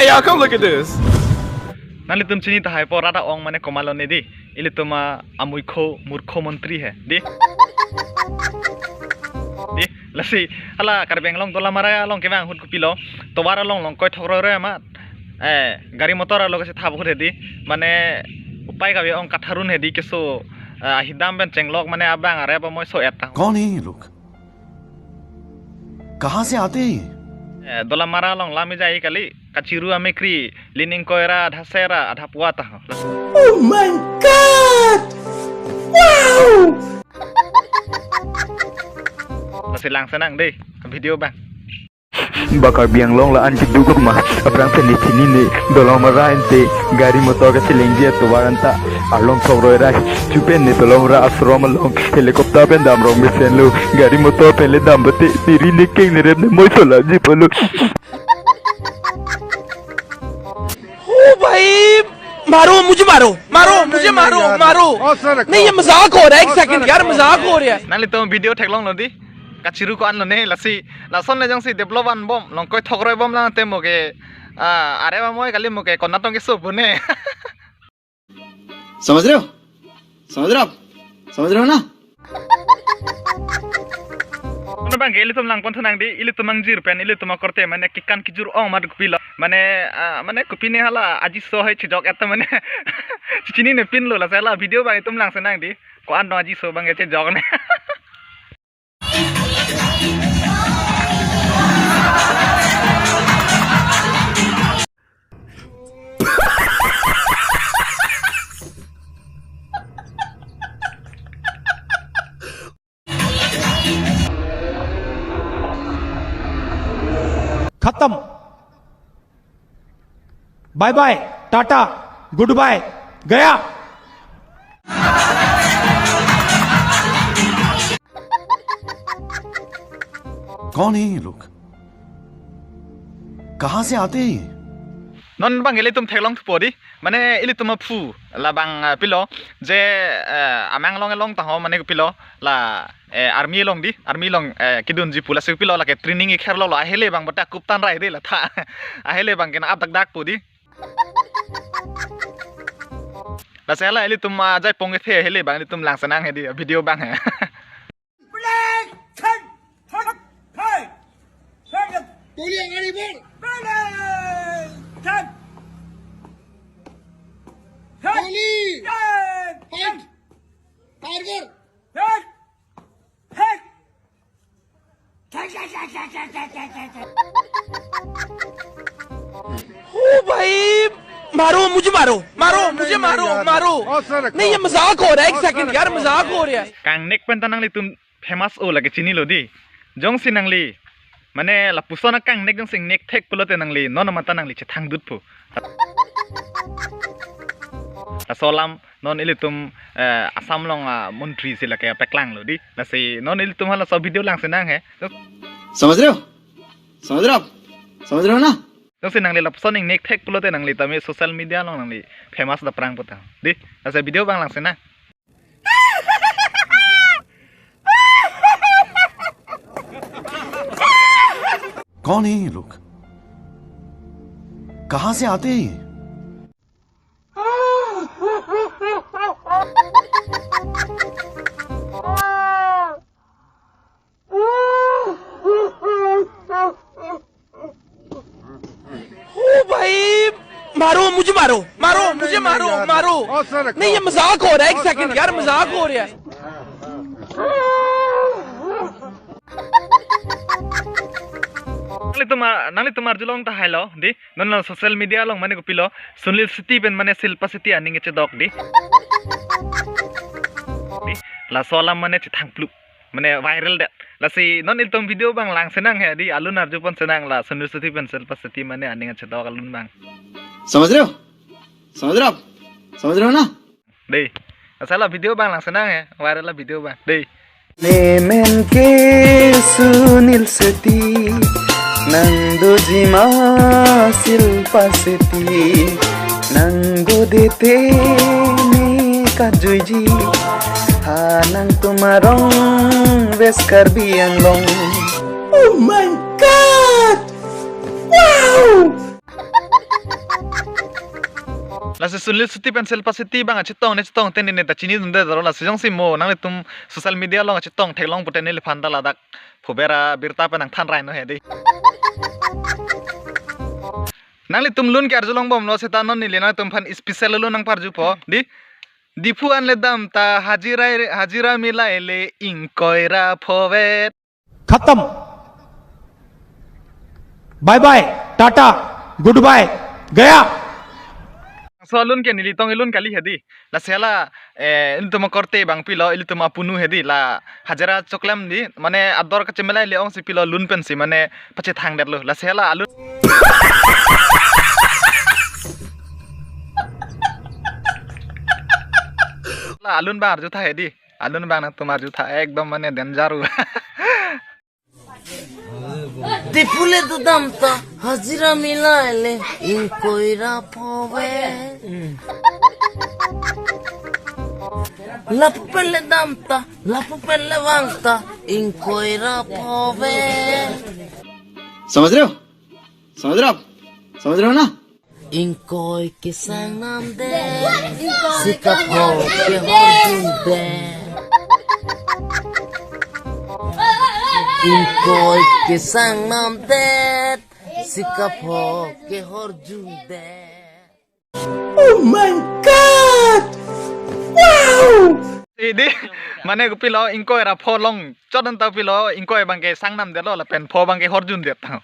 Hey y'all, come look at this. Nali tum chini ta hai po rata ong mane komalo ne di. Ili tuma amuikho murkho mantri hai. Di. Di. Lasi hala karbeng long dola maraya long kemang hut kupilo. Towara long koi thokro re ma. Gari motor lo kasi thab hore di. Mane upai ka ong katharun he di keso hidam ben chenglok mane abang are pa moi so eta. कौन है ये लोग? कहाँ से आते हैं? Dola mara long lami jai kali kaciru amekri lining koira dhasera adha puata. Oh my god! Wow! Silang senang deh video bang. Bakar biang long la anjing duguk mah abrang se sini ne dolong mara ente gari motor ke selengji to waranta along thogro ra chupen ne dolong ra asrom long helicopter pen dam rong misen lu gari motor pele dam bate tiri ne keng ne ne moi sola ji polu ओ भाई मारो मुझे मारो नहीं ये मजाक हो रहा है एक सेकंड यार मजाक हो रहा है Nali to video thek long lo di kaciru ko an lo ne lasi lason le jang si develop an bom long koi thogroi bom lang te moke are ba moi kali moke konatong ke so bune. समझ रहे हो आप समझ रहे हो ना Ano bang ili tum lang ponthang di ili tumang jir pen ili tuma korte mane kikan kijur ong mad kupila mane kupine hala aji so hai chijok eta mane chini ne pin lo la sala video bang tum lang senang di ko an no aji so bang ete jog ne. खत्म bye bye टाटा goodbye गया कौन है ये लोग? कहाँ से आते हैं? Non bang ili tum thelong thu podi mane ili tum phu la bang pilo je amang long ta ho mane pilo la army long kidun ji pula se pilo la ke training kher lo ahele bang bata kuptan rai de la tha ahele bang ken ab dak podi la sela ili tum jai pong ke the hele bang ili tum lang sanang he di video bang he ओ भाई मारो मुझे मारो नहीं ये मजाक हो रहा है एक सेकंड यार मजाक हो रहा है kang nek pen tanang li tum famous o la ke chini lo di jong sinang li mane la pusona kang nek jong sing nek thek pulote nang li non ma tanang li che thang dut pu solam non ili tum asam long montri sila ke peklang lo di la si non ili tum hala so video lang senang he समझ रहे हो ना jong sinang li la pusoning nek thek pulote nang li tami social media long nang li famous da prang putang di la se video bang lang senang कौन है ये लोग? कहाँ से आते हैं? ओ भाई मारो मुझे मारो नहीं ये मजाक हो रहा है एक सेकंड यार मजाक हो रहा है nali tumar julong ta hailo di non social media long mane ko pilo sunil city ben mane silpa city aning che dok di la solam mane che thangplu mane viral de la si non il tom video bang lang senang he di alun arju pon senang la sunil city ben silpa city mane aning che dok alun bang समझ रहे हो ना di asala video bang lang senang he viral la video bang di nemen ke sunil seti nangdo jima silpa seti nangdo dete ne kajuji hanang tumarong beskar biang long Oh my god! Wow! Lase sunil suti pencil pasiti bang chitong ten ne ta chini dunde daro la sejong simo nang le tum social media long chitong thailong puten ne le phanda la dak phobera birta pa nang than rai no he di nang le tum lun ke arjulong bom no seta non ni le na tum phan special lu nang parju po di dipu an le dam ta hajira mila ele inkoira phovet खत्म bye bye टाटा goodbye गया solun ke nili tong ilun kali hedi la sela il tuma korte bang pilo il tuma punu hedi la hajara choklam di mane ador ka chemela le ong si pilo lun pensi mane pache thang der lo la sela alun la alun bar ju tha hedi alun bang na tumar ju tha ekdom mane denjaru Dipule tu damta hazira milaile inkoira pove lapu pelle damta lapu pelle vanta inkoira pove समझ रहे हो समझ रहे हो आप समझ रहे हो ना inkoi ke sang nam de sikapo ke hojun de inkoi ke sang nam de sikapo ke horjun de Idi mane ko pilo inko era pholong chodan ta pilo inko e bangke sangnam de lo la pen pho bangke horjun de ta